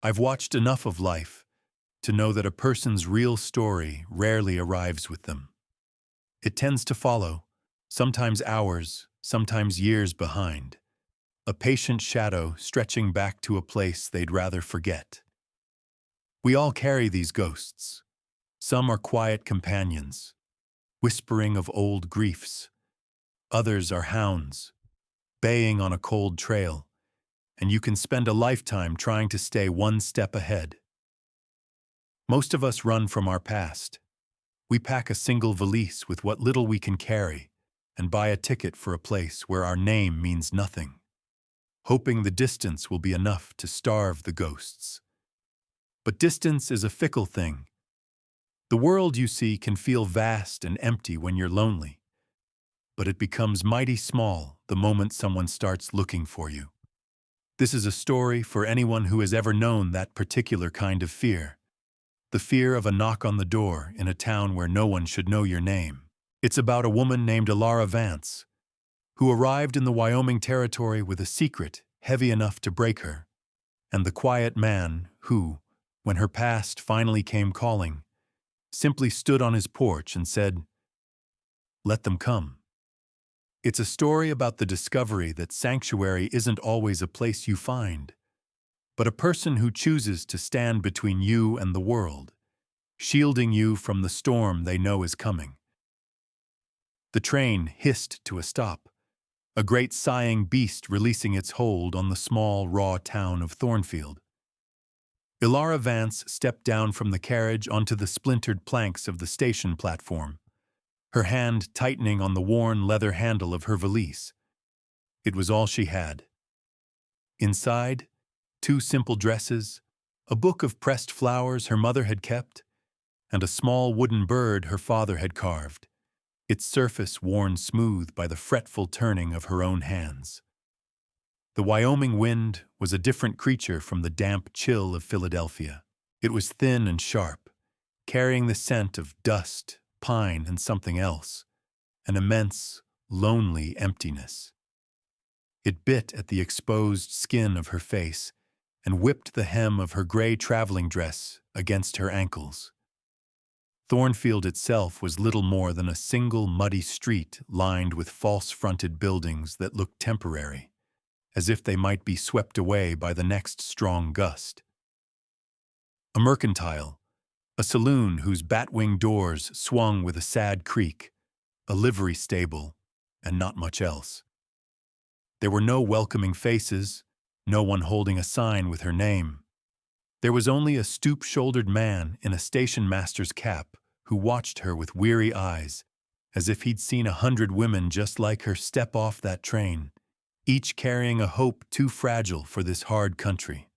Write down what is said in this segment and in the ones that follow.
I've watched enough of life to know that a person's real story rarely arrives with them. It tends to follow, sometimes hours, sometimes years behind, a patient shadow stretching back to a place they'd rather forget. We all carry these ghosts. Some are quiet companions, whispering of old griefs. Others are hounds, baying on a cold trail, and you can spend a lifetime trying to stay one step ahead. Most of us run from our past. We pack a single valise with what little we can carry and buy a ticket for a place where our name means nothing, hoping the distance will be enough to starve the ghosts. But distance is a fickle thing. The world you see can feel vast and empty when you're lonely, but it becomes mighty small the moment someone starts looking for you. This is a story for anyone who has ever known that particular kind of fear. The fear of a knock on the door in a town where no one should know your name. It's about a woman named Elara Vance, who arrived in the Wyoming Territory with a secret heavy enough to break her, and the quiet man who, when her past finally came calling, simply stood on his porch and said, "Let them come." It's a story about the discovery that sanctuary isn't always a place you find, but a person who chooses to stand between you and the world, shielding you from the storm they know is coming. The train hissed to a stop, a great sighing beast releasing its hold on the small, raw town of Thornfield. Elara Vance stepped down from the carriage onto the splintered planks of the station platform, her hand tightening on the worn leather handle of her valise. It was all she had. Inside, 2 simple dresses, a book of pressed flowers her mother had kept, and a small wooden bird her father had carved, its surface worn smooth by the fretful turning of her own hands. The Wyoming wind was a different creature from the damp chill of Philadelphia. It was thin and sharp, carrying the scent of dust, pine, and something else, an immense, lonely emptiness. It bit at the exposed skin of her face and whipped the hem of her gray traveling dress against her ankles. Thornfield itself was little more than a single muddy street lined with false-fronted buildings that looked temporary, as if they might be swept away by the next strong gust. A mercantile, a saloon whose bat-wing doors swung with a sad creak, a livery stable, and not much else. There were no welcoming faces, no one holding a sign with her name. There was only a stoop-shouldered man in a station master's cap who watched her with weary eyes, as if he'd seen 100 women just like her step off that train, each carrying a hope too fragile for this hard country.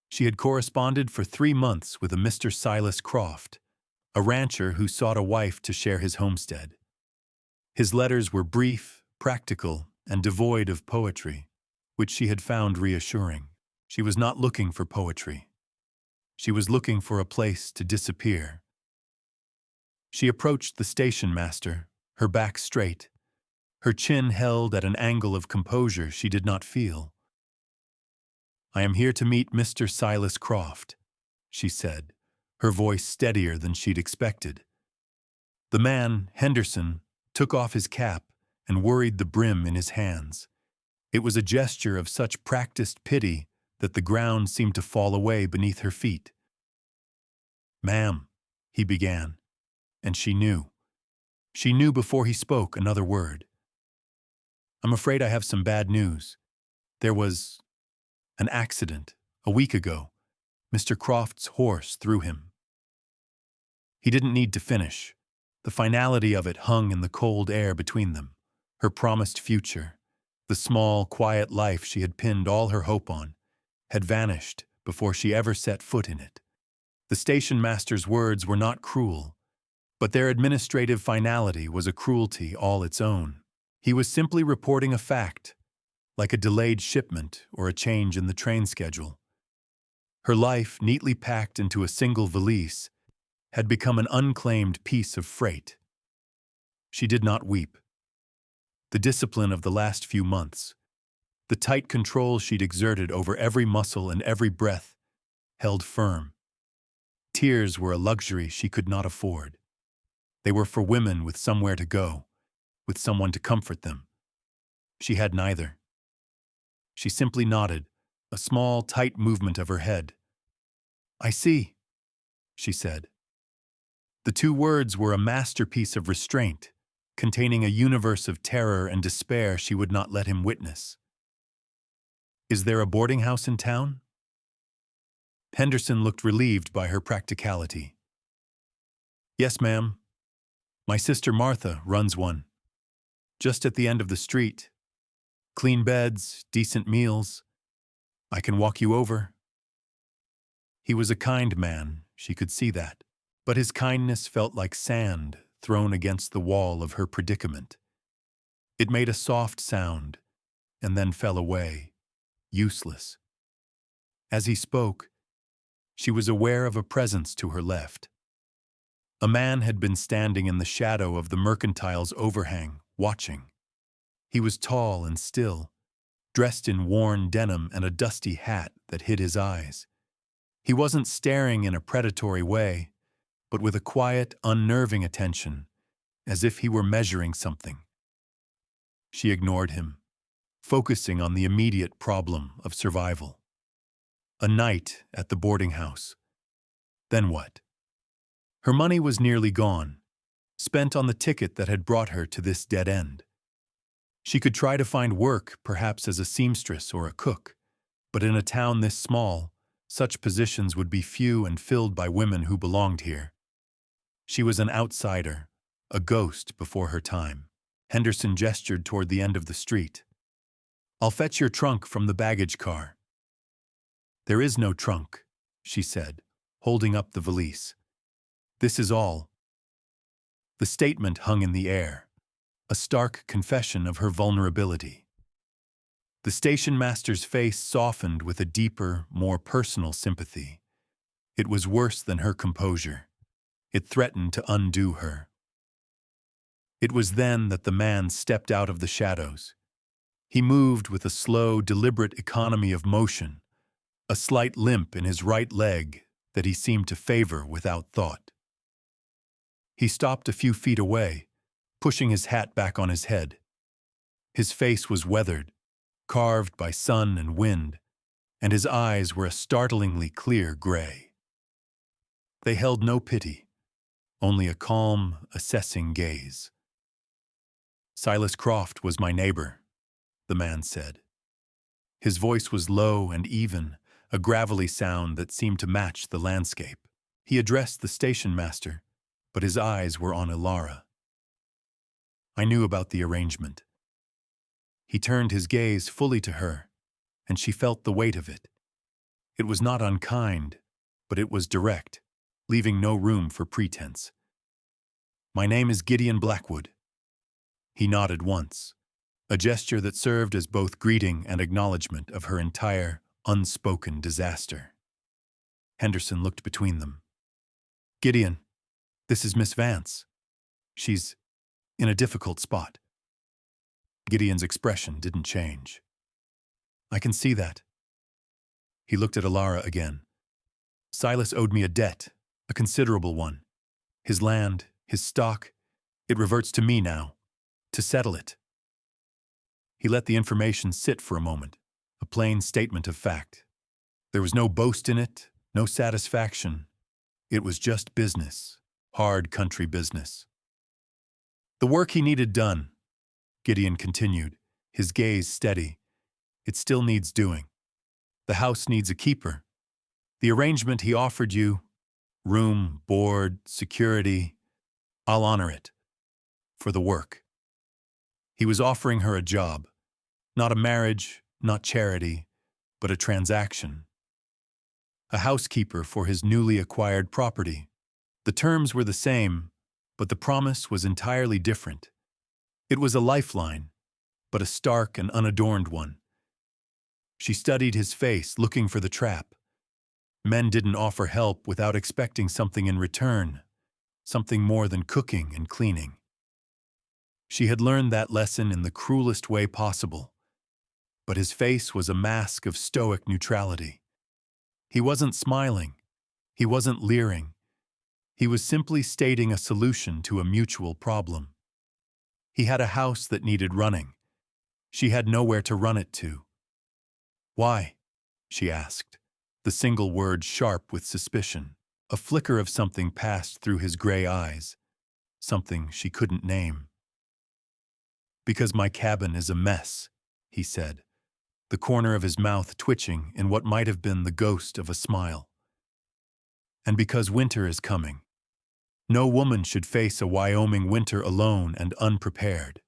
She had corresponded for 3 months with a Mr. Silas Croft, a rancher who sought a wife to share his homestead. His letters were brief, practical, and devoid of poetry, which she had found reassuring. She was not looking for poetry. She was looking for a place to disappear. She approached the station master, her back straight, her chin held at an angle of composure she did not feel. "I am here to meet Mr. Silas Croft," she said, her voice steadier than she'd expected. The man, Henderson, took off his cap and worried the brim in his hands. It was a gesture of such practiced pity that the ground seemed to fall away beneath her feet. "Ma'am," he began, and she knew. She knew before he spoke another word. "I'm afraid I have some bad news. There was an accident a week ago. Mr. Croft's horse threw him." He didn't need to finish. The finality of it hung in the cold air between them. Her promised future, the small, quiet life she had pinned all her hope on, had vanished before she ever set foot in it. The station master's words were not cruel, but their administrative finality was a cruelty all its own. He was simply reporting a fact, like a delayed shipment or a change in the train schedule. Her life, neatly packed into a single valise, had become an unclaimed piece of freight. She did not weep. The discipline of the last few months, the tight control she'd exerted over every muscle and every breath, held firm. Tears were a luxury she could not afford. They were for women with somewhere to go, with someone to comfort them. She had neither. She simply nodded, a small, tight movement of her head. "I see," she said. The two words were a masterpiece of restraint, containing a universe of terror and despair she would not let him witness. "Is there a boarding house in town?" Henderson looked relieved by her practicality. "Yes, ma'am. My sister Martha runs one. Just at the end of the street. Clean beds, decent meals. I can walk you over." He was a kind man, she could see that, but his kindness felt like sand thrown against the wall of her predicament. It made a soft sound, and then fell away, useless. As he spoke, she was aware of a presence to her left. A man had been standing in the shadow of the mercantile's overhang, watching. He was tall and still, dressed in worn denim and a dusty hat that hid his eyes. He wasn't staring in a predatory way, but with a quiet, unnerving attention, as if he were measuring something. She ignored him, focusing on the immediate problem of survival. A night at the boarding house. Then what? Her money was nearly gone, spent on the ticket that had brought her to this dead end. She could try to find work, perhaps as a seamstress or a cook, but in a town this small, such positions would be few and filled by women who belonged here. She was an outsider, a ghost before her time. Henderson gestured toward the end of the street. "I'll fetch your trunk from the baggage car." "There is no trunk," she said, holding up the valise. "This is all." The statement hung in the air, a stark confession of her vulnerability. The station master's face softened with a deeper, more personal sympathy. It was worse than her composure. It threatened to undo her. It was then that the man stepped out of the shadows. He moved with a slow, deliberate economy of motion, a slight limp in his right leg that he seemed to favor without thought. He stopped a few feet away, pushing his hat back on his head. His face was weathered, carved by sun and wind, and his eyes were a startlingly clear gray. They held no pity, only a calm, assessing gaze. "Silas Croft was my neighbor," the man said. His voice was low and even, a gravelly sound that seemed to match the landscape. He addressed the station master, but his eyes were on Ilara. "I knew about the arrangement." He turned his gaze fully to her, and she felt the weight of it. It was not unkind, but it was direct, leaving no room for pretense. "My name is Gideon Blackwood." He nodded once, a gesture that served as both greeting and acknowledgement of her entire, unspoken disaster. Henderson looked between them. "Gideon, this is Miss Vance. She's in a difficult spot." Gideon's expression didn't change. "I can see that." He looked at Ilara again. "Silas owed me a debt, a considerable one. His land, his stock, it reverts to me now, to settle it." He let the information sit for a moment, a plain statement of fact. There was no boast in it, no satisfaction. It was just business, hard country business. "The work he needed done," Gideon continued, his gaze steady. "It still needs doing. The house needs a keeper. The arrangement he offered you, room, board, security, I'll honor it. For the work." He was offering her a job. Not a marriage, not charity, but a transaction. A housekeeper for his newly acquired property. The terms were the same, but the promise was entirely different. It was a lifeline, but a stark and unadorned one. She studied his face, looking for the trap. Men didn't offer help without expecting something in return, something more than cooking and cleaning. She had learned that lesson in the cruelest way possible, but his face was a mask of stoic neutrality. He wasn't smiling. He wasn't leering. He was simply stating a solution to a mutual problem. He had a house that needed running. She had nowhere to run it to. "Why?" she asked, the single word sharp with suspicion. A flicker of something passed through his gray eyes, something she couldn't name. "Because my cabin is a mess," he said, the corner of his mouth twitching in what might have been the ghost of a smile. "And because winter is coming. No woman should face a Wyoming winter alone and unprepared."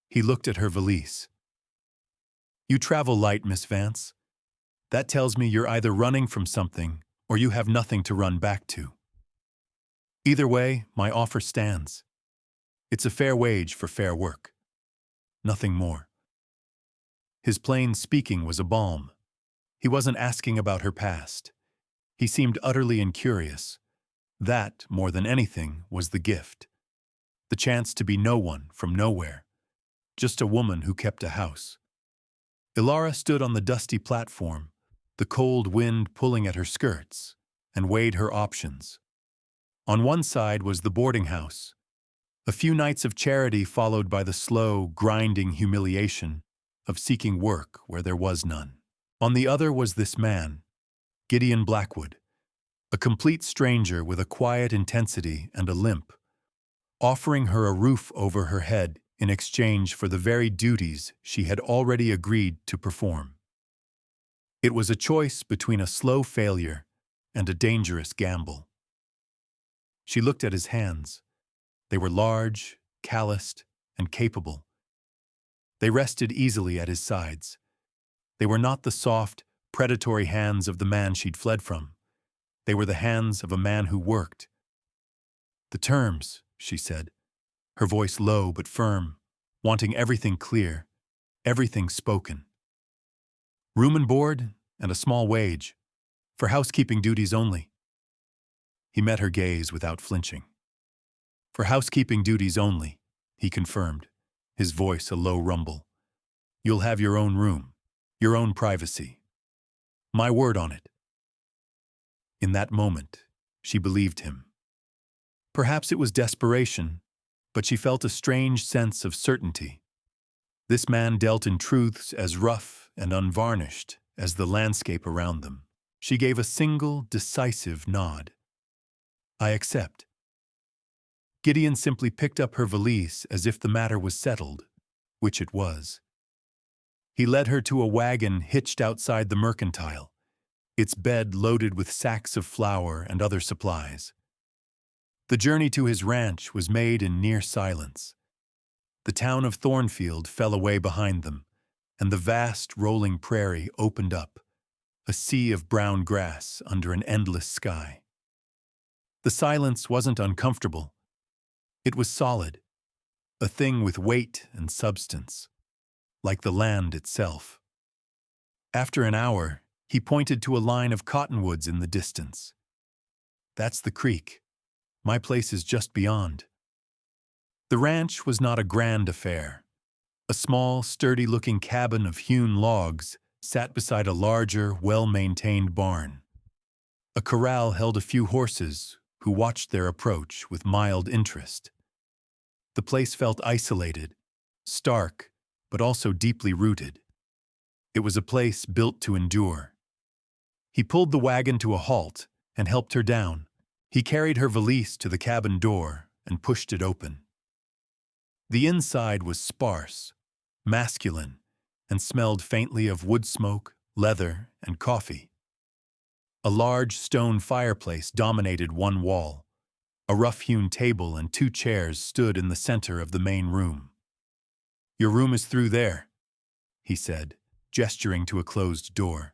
He looked at her valise. "You travel light, Miss Vance. That tells me you're either running from something or you have nothing to run back to. Either way, my offer stands. It's a fair wage for fair work. Nothing more." His plain speaking was a balm. He wasn't asking about her past. He seemed utterly incurious. That, more than anything, was the gift. The chance to be no one from nowhere. Just a woman who kept a house. Ilara stood on the dusty platform, the cold wind pulling at her skirts, and weighed her options. On one side was the boarding house. A few nights of charity followed by the slow, grinding humiliation of seeking work where there was none. On the other was this man, Gideon Blackwood, a complete stranger with a quiet intensity and a limp, offering her a roof over her head in exchange for the very duties she had already agreed to perform. It was a choice between a slow failure and a dangerous gamble. She looked at his hands. They were large, calloused, and capable. They rested easily at his sides. They were not the soft, predatory hands of the man she'd fled from. They were the hands of a man who worked. "The terms," she said, her voice low but firm, wanting everything clear, everything spoken. "Room and board, and a small wage, for housekeeping duties only." He met her gaze without flinching. "For housekeeping duties only," he confirmed, his voice a low rumble. "You'll have your own room, your own privacy. My word on it." In that moment, she believed him. Perhaps it was desperation, but she felt a strange sense of certainty. This man dealt in truths as rough and unvarnished as the landscape around them. She gave a single, decisive nod. "I accept." Gideon simply picked up her valise as if the matter was settled, which it was. He led her to a wagon hitched outside the mercantile, its bed loaded with sacks of flour and other supplies. The journey to his ranch was made in near silence. The town of Thornfield fell away behind them, and the vast rolling prairie opened up, a sea of brown grass under an endless sky. The silence wasn't uncomfortable. It was solid, a thing with weight and substance, like the land itself. After an hour, he pointed to a line of cottonwoods in the distance. "That's the creek. My place is just beyond." The ranch was not a grand affair. A small, sturdy-looking cabin of hewn logs sat beside a larger, well-maintained barn. A corral held a few horses who watched their approach with mild interest. The place felt isolated, stark, but also deeply rooted. It was a place built to endure. He pulled the wagon to a halt and helped her down. He carried her valise to the cabin door and pushed it open. The inside was sparse, masculine, and smelled faintly of wood smoke, leather, and coffee. A large stone fireplace dominated one wall. A rough-hewn table and 2 chairs stood in the center of the main room. "Your room is through there," he said, gesturing to a closed door.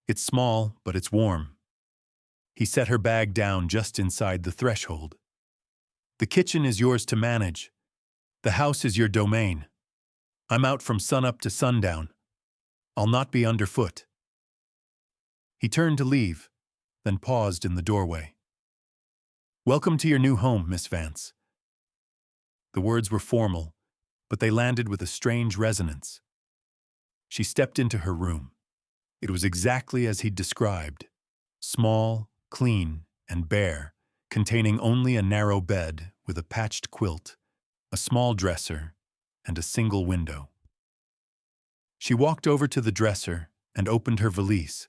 "It's small, but it's warm." He set her bag down just inside the threshold. "The kitchen is yours to manage. The house is your domain. I'm out from sunup to sundown. I'll not be underfoot." He turned to leave, then paused in the doorway. "Welcome to your new home, Miss Vance." The words were formal, but they landed with a strange resonance. She stepped into her room. It was exactly as he'd described, small, clean, and bare, containing only a narrow bed with a patched quilt, a small dresser, and a single window. She walked over to the dresser and opened her valise.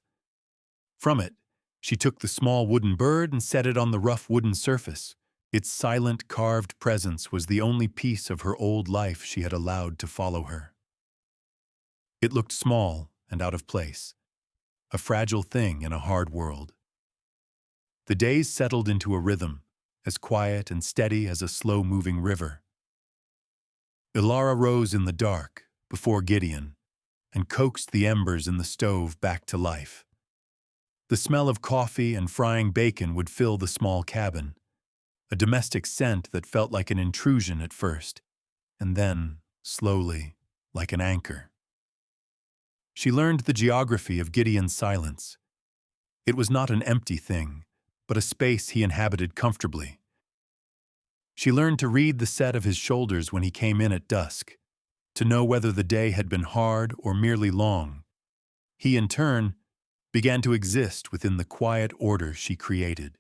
From it, she took the small wooden bird and set it on the rough wooden surface. Its silent, carved presence was the only piece of her old life she had allowed to follow her. It looked small and out of place, a fragile thing in a hard world. The days settled into a rhythm, as quiet and steady as a slow-moving river. Ilara rose in the dark, before Gideon, and coaxed the embers in the stove back to life. The smell of coffee and frying bacon would fill the small cabin, a domestic scent that felt like an intrusion at first, and then, slowly, like an anchor. She learned the geography of Gideon's silence. It was not an empty thing, but a space he inhabited comfortably. She learned to read the set of his shoulders when he came in at dusk, to know whether the day had been hard or merely long. He, in turn, began to exist within the quiet order she created.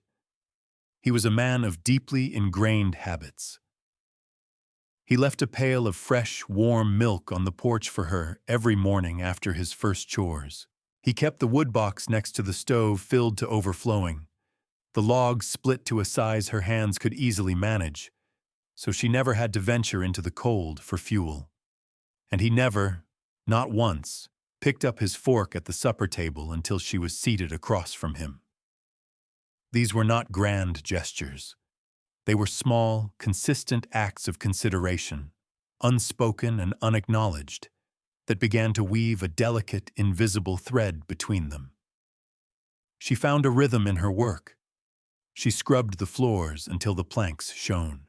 He was a man of deeply ingrained habits. He left a pail of fresh, warm milk on the porch for her every morning after his first chores. He kept the wood box next to the stove filled to overflowing, the logs split to a size her hands could easily manage, so she never had to venture into the cold for fuel. And he never, not once, picked up his fork at the supper table until she was seated across from him. These were not grand gestures. They were small, consistent acts of consideration, unspoken and unacknowledged, that began to weave a delicate, invisible thread between them. She found a rhythm in her work. She scrubbed the floors until the planks shone.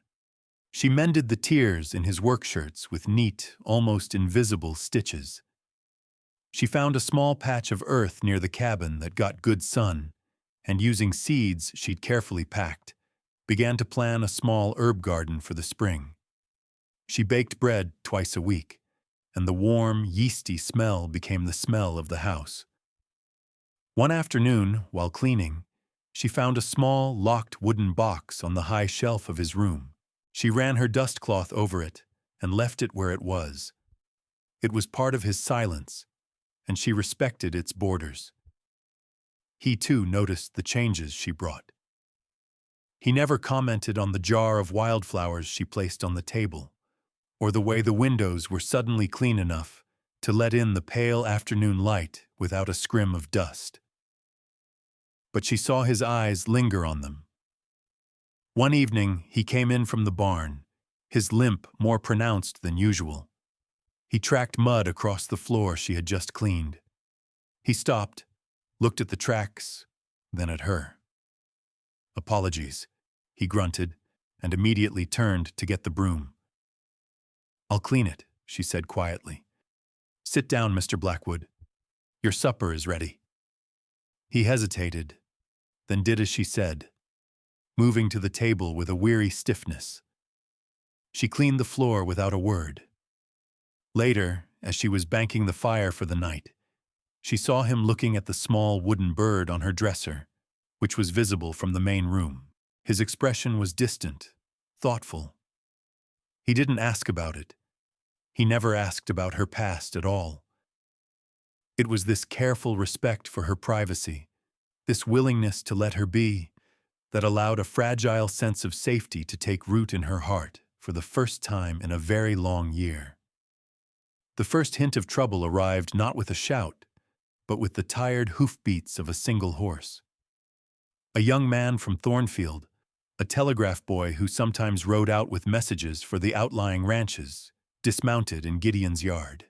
She mended the tears in his work shirts with neat, almost invisible stitches. She found a small patch of earth near the cabin that got good sun, and using seeds she'd carefully packed, began to plan a small herb garden for the spring. She baked bread twice a week, and the warm, yeasty smell became the smell of the house. One afternoon, while cleaning, she found a small, locked wooden box on the high shelf of his room. She ran her dust cloth over it and left it where it was. It was part of his silence, and she respected its borders. He, too, noticed the changes she brought. He never commented on the jar of wildflowers she placed on the table, or the way the windows were suddenly clean enough to let in the pale afternoon light without a scrim of dust. But she saw his eyes linger on them. One evening, he came in from the barn, his limp more pronounced than usual. He tracked mud across the floor she had just cleaned. He stopped, looked at the tracks, then at her. "Apologies," he grunted, and immediately turned to get the broom. "I'll clean it," she said quietly. "Sit down, Mr. Blackwood. Your supper is ready." He hesitated, then did as she said, moving to the table with a weary stiffness. She cleaned the floor without a word. Later, as she was banking the fire for the night, she saw him looking at the small wooden bird on her dresser, which was visible from the main room. His expression was distant, thoughtful. He didn't ask about it. He never asked about her past at all. It was this careful respect for her privacy, this willingness to let her be, that allowed a fragile sense of safety to take root in her heart for the first time in a very long year. The first hint of trouble arrived not with a shout, but with the tired hoofbeats of a single horse. A young man from Thornfield, a telegraph boy who sometimes rode out with messages for the outlying ranches, dismounted in Gideon's yard.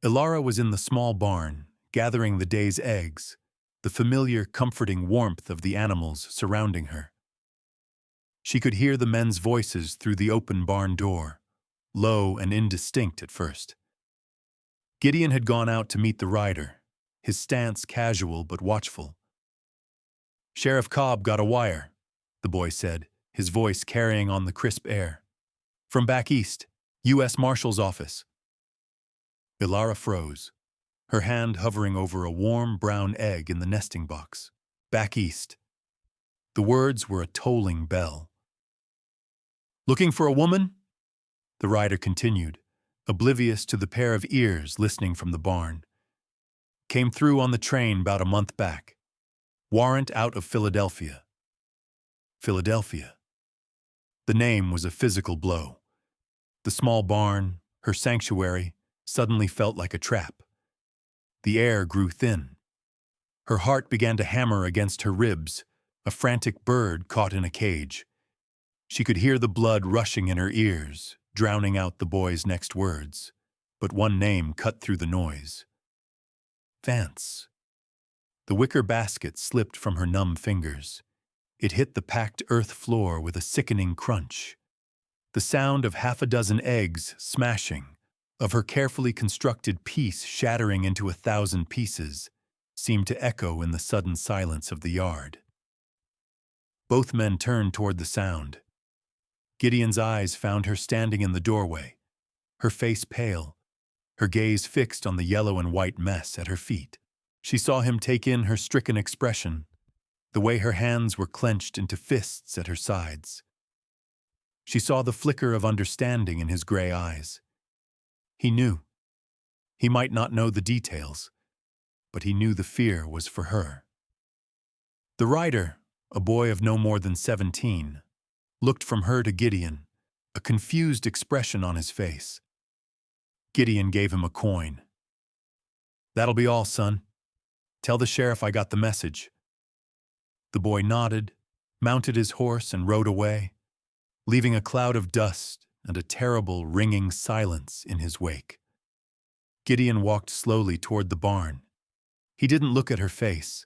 Ilara was in the small barn, gathering the day's eggs, the familiar, comforting warmth of the animals surrounding her. She could hear the men's voices through the open barn door, low and indistinct at first. Gideon had gone out to meet the rider, his stance casual but watchful. "Sheriff Cobb got a wire," the boy said, his voice carrying on the crisp air. "From back east, U.S. Marshal's office." Ilara froze. her hand hovering over a warm brown egg in the nesting box. Back east. The words were a tolling bell. "Looking for a woman?" The rider continued, oblivious to the pair of ears listening from the barn. "Came through on the train about a month back. Warrant out of Philadelphia." Philadelphia. The name was a physical blow. The small barn, her sanctuary, suddenly felt like a trap. The air grew thin. Her heart began to hammer against her ribs, a frantic bird caught in a cage. She could hear the blood rushing in her ears, drowning out the boy's next words. But one name cut through the noise. Vance. The wicker basket slipped from her numb fingers. It hit the packed earth floor with a sickening crunch. The sound of half a dozen eggs smashing, of her carefully constructed piece shattering into 1,000 pieces, seemed to echo in the sudden silence of the yard. Both men turned toward the sound. Gideon's eyes found her standing in the doorway, her face pale, her gaze fixed on the yellow and white mess at her feet. She saw him take in her stricken expression, the way her hands were clenched into fists at her sides. She saw the flicker of understanding in his gray eyes. He knew. He might not know the details, but he knew the fear was for her. The rider, a boy of no more than 17, looked from her to Gideon, a confused expression on his face. Gideon gave him a coin. "That'll be all, son. Tell the sheriff I got the message." The boy nodded, mounted his horse, and rode away, leaving a cloud of dust and a terrible, ringing silence in his wake. Gideon walked slowly toward the barn. He didn't look at her face.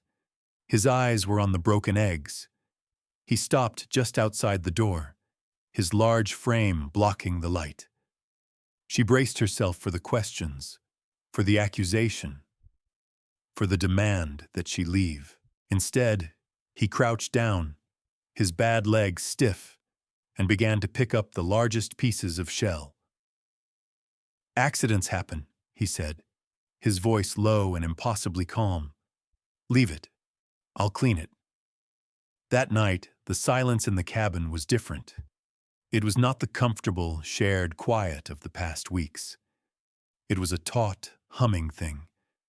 His eyes were on the broken eggs. He stopped just outside the door, his large frame blocking the light. She braced herself for the questions, for the accusation, for the demand that she leave. Instead, he crouched down, his bad legs stiff, and began to pick up the largest pieces of shell. "Accidents happen," he said, his voice low and impossibly calm. "Leave it. I'll clean it." That night, the silence in the cabin was different. It was not the comfortable, shared quiet of the past weeks. It was a taut, humming thing,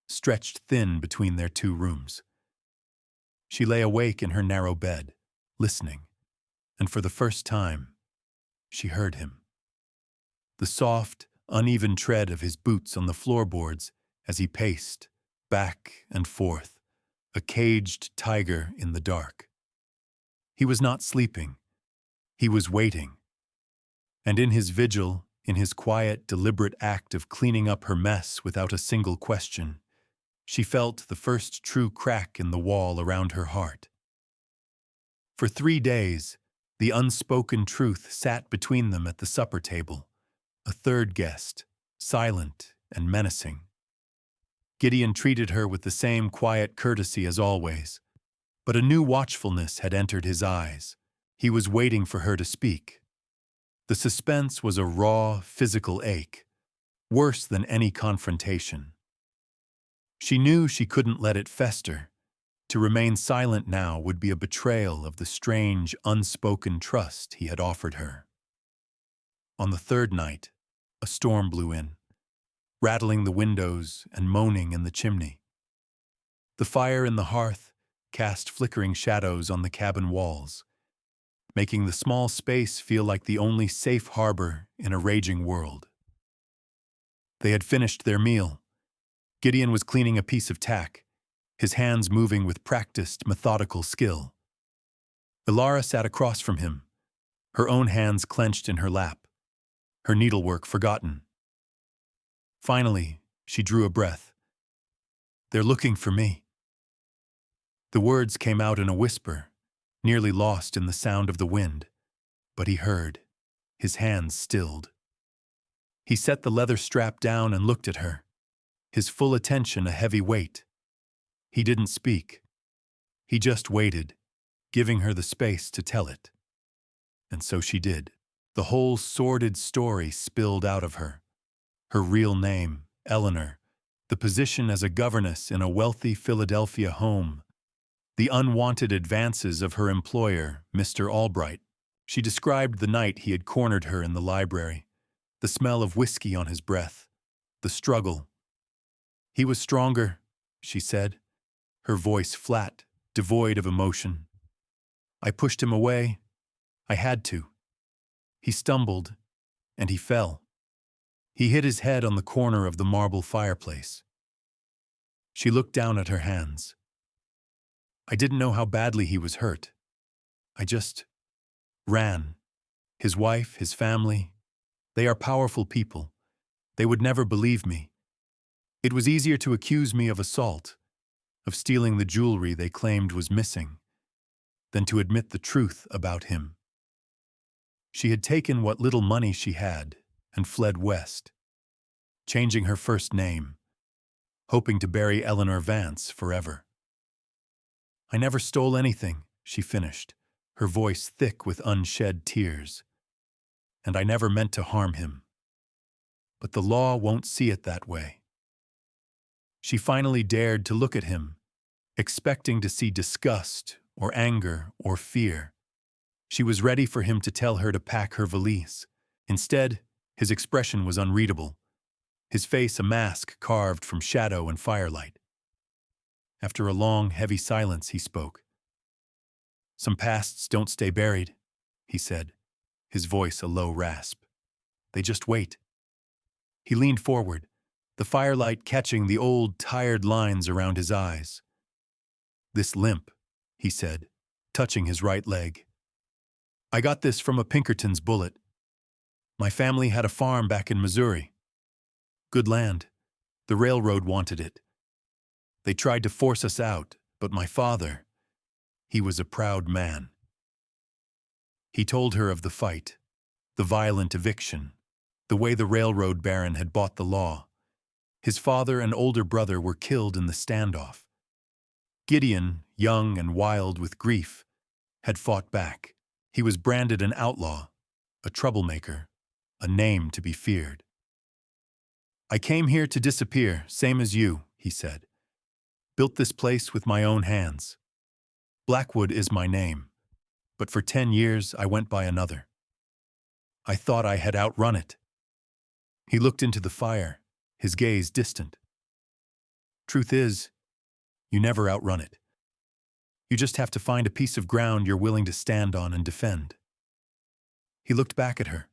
stretched thin between their two rooms. She lay awake in her narrow bed, listening, and for the first time, she heard him. The soft, uneven tread of his boots on the floorboards as he paced, back and forth, a caged tiger in the dark. He was not sleeping. He was waiting. And in his vigil, in his quiet, deliberate act of cleaning up her mess without a single question, she felt the first true crack in the wall around her heart. For 3 days, the unspoken truth sat between them at the supper table, a third guest, silent and menacing. Gideon treated her with the same quiet courtesy as always, but a new watchfulness had entered his eyes. He was waiting for her to speak. The suspense was a raw, physical ache, worse than any confrontation. She knew she couldn't let it fester. To remain silent now would be a betrayal of the strange, unspoken trust he had offered her. On the third night, a storm blew in, rattling the windows and moaning in the chimney. The fire in the hearth cast flickering shadows on the cabin walls, making the small space feel like the only safe harbor in a raging world. They had finished their meal. Gideon was cleaning a piece of tack, his hands moving with practiced, methodical skill. Ilara sat across from him, her own hands clenched in her lap, her needlework forgotten. Finally, she drew a breath. "They're looking for me." The words came out in a whisper, nearly lost in the sound of the wind, but he heard, his hands stilled. He set the leather strap down and looked at her, his full attention a heavy weight. He didn't speak. He just waited, giving her the space to tell it. And so she did. The whole sordid story spilled out of her. Her real name, Eleanor, the position as a governess in a wealthy Philadelphia home, the unwanted advances of her employer, Mr. Albright. She described the night he had cornered her in the library, the smell of whiskey on his breath, the struggle. He was stronger, she said, her voice flat, devoid of emotion. I pushed him away. I had to. He stumbled, and he fell. He hit his head on the corner of the marble fireplace. She looked down at her hands. I didn't know how badly he was hurt. I just ran. His wife, his family, they are powerful people. They would never believe me. It was easier to accuse me of assault, of stealing the jewelry they claimed was missing, than to admit the truth about him. She had taken what little money she had and fled west, changing her first name, hoping to bury Eleanor Vance forever. I never stole anything, she finished, her voice thick with unshed tears. And I never meant to harm him. But the law won't see it that way. She finally dared to look at him, expecting to see disgust or anger or fear. She was ready for him to tell her to pack her valise. Instead, his expression was unreadable, his face a mask carved from shadow and firelight. After a long, heavy silence, he spoke. Some pasts don't stay buried, he said, his voice a low rasp. They just wait. He leaned forward, the firelight catching the old, tired lines around his eyes. This limp, he said, touching his right leg. I got this from a Pinkerton's bullet. My family had a farm back in Missouri. Good land. The railroad wanted it. They tried to force us out, but my father, he was a proud man. He told her of the fight, the violent eviction, the way the railroad baron had bought the law. His father and older brother were killed in the standoff. Gideon, young and wild with grief, had fought back. He was branded an outlaw, a troublemaker, a name to be feared. I came here to disappear, same as you, he said. Built this place with my own hands. Blackwood is my name, but for 10 years I went by another. I thought I had outrun it. He looked into the fire, his gaze distant. Truth is, you never outrun it. You just have to find a piece of ground you're willing to stand on and defend. He looked back at her,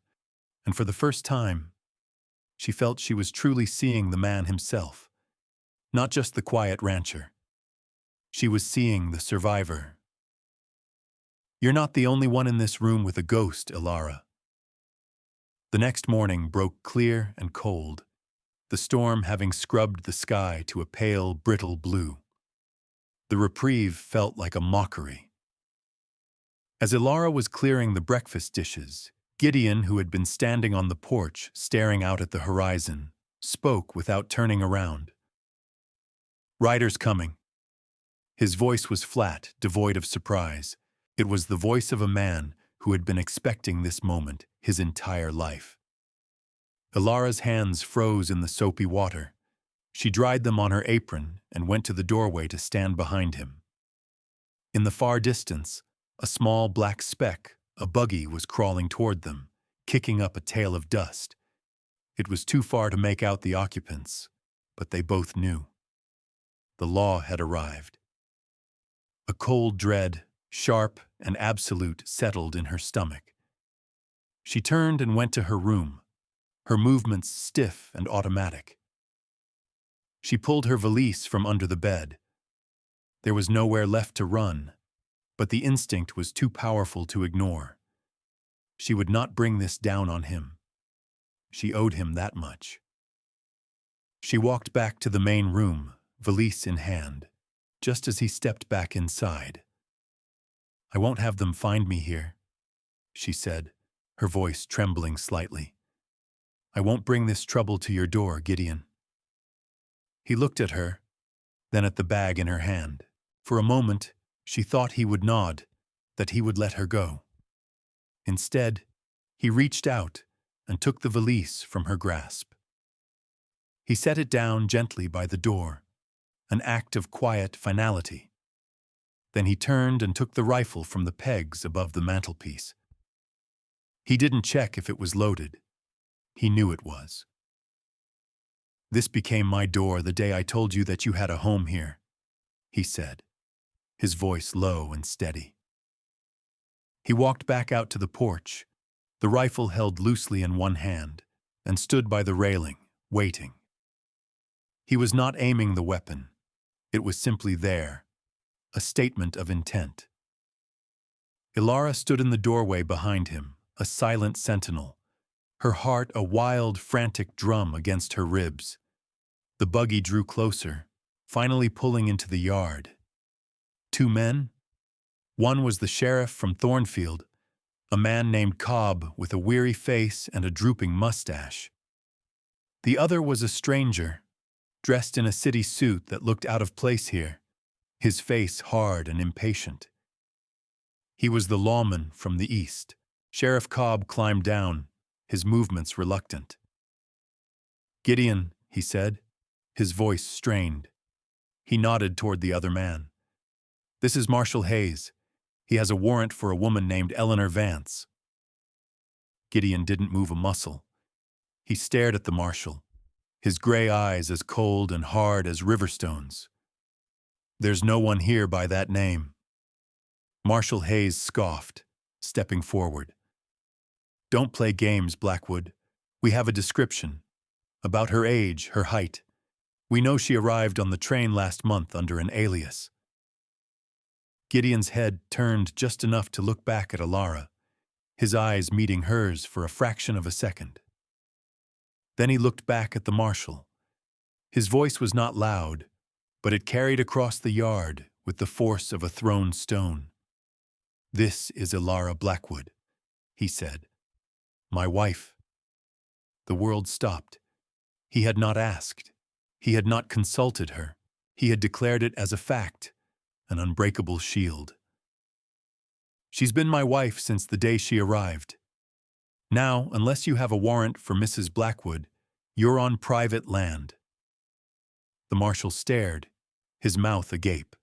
and for the first time, she felt she was truly seeing the man himself, not just the quiet rancher. She was seeing the survivor. You're not the only one in this room with a ghost, Ilara. The next morning broke clear and cold, the storm having scrubbed the sky to a pale, brittle blue. The reprieve felt like a mockery. As Ilara was clearing the breakfast dishes, Gideon, who had been standing on the porch staring out at the horizon, spoke without turning around. Riders coming. His voice was flat, devoid of surprise. It was the voice of a man who had been expecting this moment his entire life. Ilara's hands froze in the soapy water. She dried them on her apron and went to the doorway to stand behind him. In the far distance, a small black speck, a buggy, was crawling toward them, kicking up a tail of dust. It was too far to make out the occupants, but they both knew. The law had arrived. A cold dread, sharp and absolute, settled in her stomach. She turned and went to her room, her movements stiff and automatic. She pulled her valise from under the bed. There was nowhere left to run, but the instinct was too powerful to ignore. She would not bring this down on him. She owed him that much. She walked back to the main room, valise in hand, just as he stepped back inside. I won't have them find me here, she said, her voice trembling slightly. I won't bring this trouble to your door, Gideon. He looked at her, then at the bag in her hand. For a moment, she thought he would nod, that he would let her go. Instead, he reached out and took the valise from her grasp. He set it down gently by the door, an act of quiet finality. Then he turned and took the rifle from the pegs above the mantelpiece. He didn't check if it was loaded. He knew it was. "This became my door the day I told you that you had a home here," he said, his voice low and steady. He walked back out to the porch, the rifle held loosely in one hand, and stood by the railing, waiting. He was not aiming the weapon. It was simply there, a statement of intent. Ilara stood in the doorway behind him, a silent sentinel, her heart a wild, frantic drum against her ribs. The buggy drew closer, finally pulling into the yard. Two men? One was the sheriff from Thornfield, a man named Cobb with a weary face and a drooping mustache. The other was a stranger, dressed in a city suit that looked out of place here, his face hard and impatient. He was the lawman from the east. Sheriff Cobb climbed down, his movements reluctant. "Gideon," he said, his voice strained. He nodded toward the other man. "This is Marshal Hayes. He has a warrant for a woman named Eleanor Vance." Gideon didn't move a muscle. He stared at the marshal, his gray eyes as cold and hard as river stones. "There's no one here by that name." Marshal Hayes scoffed, stepping forward. "Don't play games, Blackwood. We have a description. About her age, her height. We know she arrived on the train last month under an alias." Gideon's head turned just enough to look back at Ilara, his eyes meeting hers for a fraction of a second. Then he looked back at the marshal. His voice was not loud, but it carried across the yard with the force of a thrown stone. "This is Ilara Blackwood," he said. "My wife." The world stopped. He had not asked. He had not consulted her. He had declared it as a fact, an unbreakable shield. "She's been my wife since the day she arrived. Now, unless you have a warrant for Mrs. Blackwood, you're on private land." The marshal stared, his mouth agape.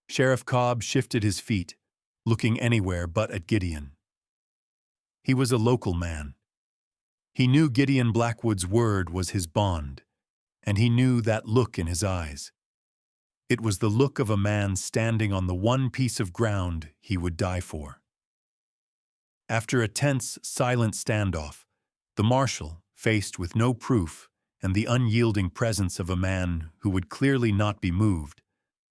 Sheriff Cobb shifted his feet, looking anywhere but at Gideon. He was a local man. He knew Gideon Blackwood's word was his bond, and he knew that look in his eyes. It was the look of a man standing on the one piece of ground he would die for. After a tense, silent standoff, the marshal, faced with no proof and the unyielding presence of a man who would clearly not be moved,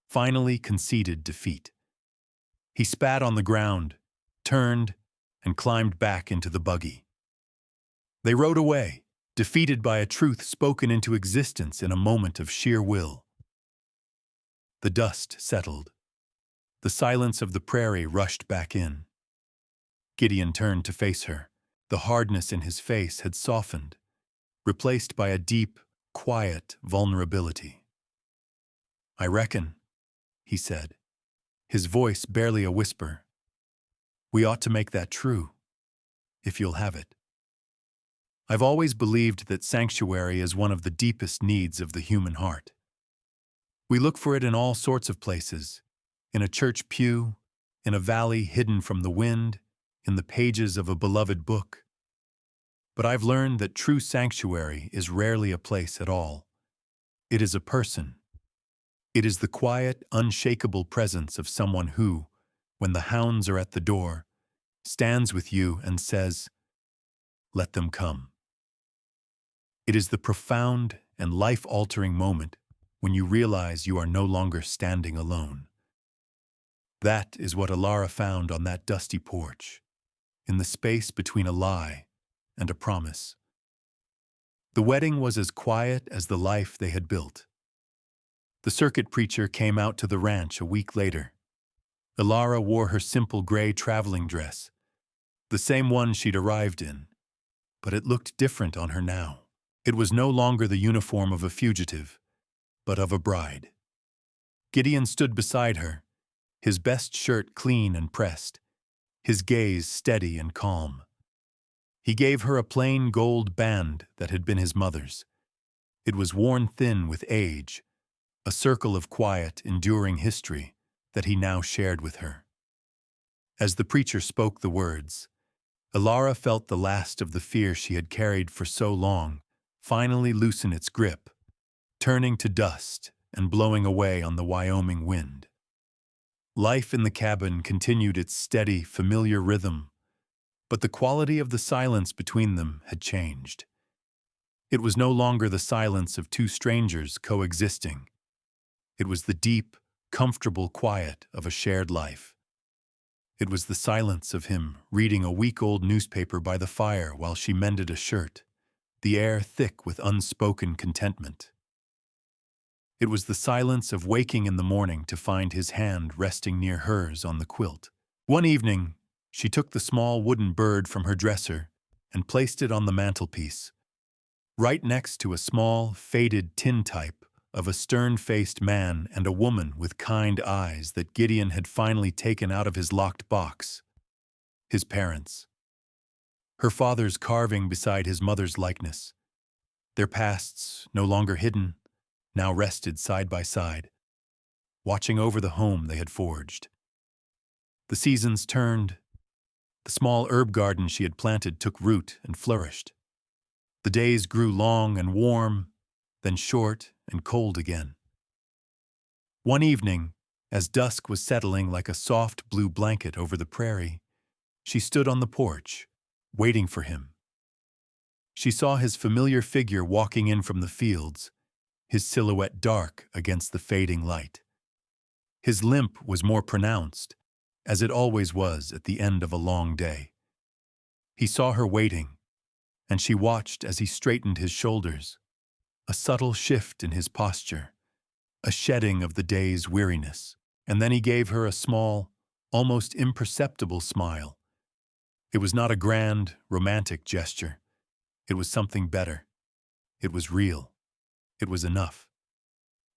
finally conceded defeat. He spat on the ground, turned, and climbed back into the buggy. They rode away, defeated by a truth spoken into existence in a moment of sheer will. The dust settled. The silence of the prairie rushed back in. Gideon turned to face her. The hardness in his face had softened, replaced by a deep, quiet vulnerability. "I reckon," he said, his voice barely a whisper, "we ought to make that true, if you'll have it. I've always believed that sanctuary is one of the deepest needs of the human heart. We look for it in all sorts of places, in a church pew, in a valley hidden from the wind, in the pages of a beloved book. But I've learned that true sanctuary is rarely a place at all. It is a person. It is the quiet, unshakable presence of someone who, when the hounds are at the door, stands with you and says, 'Let them come.' It is the profound and life-altering moment when you realize you are no longer standing alone. That is what Ilara found on that dusty porch, in the space between a lie and a promise. The wedding was as quiet as the life they had built. The circuit preacher came out to the ranch a week later. Ilara wore her simple gray traveling dress, the same one she'd arrived in, but it looked different on her now. It was no longer the uniform of a fugitive, but of a bride. Gideon stood beside her, his best shirt clean and pressed, his gaze steady and calm. He gave her a plain gold band that had been his mother's. It was worn thin with age, a circle of quiet, enduring history that he now shared with her. As the preacher spoke the words, Ilara felt the last of the fear she had carried for so long finally loosen its grip, turning to dust and blowing away on the Wyoming wind. Life in the cabin continued its steady, familiar rhythm, but the quality of the silence between them had changed. It was no longer the silence of two strangers coexisting. It was the deep, comfortable quiet of a shared life. It was the silence of him reading a week-old newspaper by the fire while she mended a shirt, the air thick with unspoken contentment. It was the silence of waking in the morning to find his hand resting near hers on the quilt. One evening, she took the small wooden bird from her dresser and placed it on the mantelpiece, right next to a small, faded tintype of a stern-faced man and a woman with kind eyes that Gideon had finally taken out of his locked box. His parents. Her father's carving beside his mother's likeness. Their pasts, no longer hidden, now rested side by side, watching over the home they had forged. The seasons turned. The small herb garden she had planted took root and flourished. The days grew long and warm, then short and cold again. One evening, as dusk was settling like a soft blue blanket over the prairie, she stood on the porch, waiting for him. She saw his familiar figure walking in from the fields, his silhouette dark against the fading light. His limp was more pronounced, as it always was at the end of a long day. He saw her waiting, and she watched as he straightened his shoulders, a subtle shift in his posture, a shedding of the day's weariness, and then he gave her a small, almost imperceptible smile. It was not a grand, romantic gesture. It was something better. It was real. It was enough.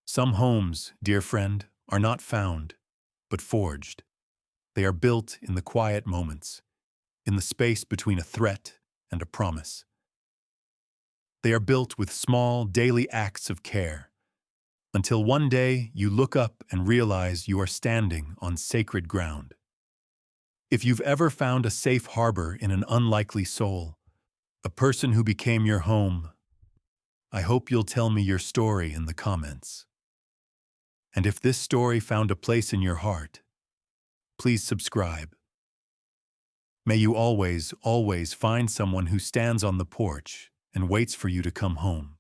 Some homes, dear friend, are not found, but forged. They are built in the quiet moments, in the space between a threat and a promise. They are built with small, daily acts of care, until one day you look up and realize you are standing on sacred ground. If you've ever found a safe harbor in an unlikely soul, a person who became your home, I hope you'll tell me your story in the comments. And if this story found a place in your heart, please subscribe. May you always, always find someone who stands on the porch and waits for you to come home.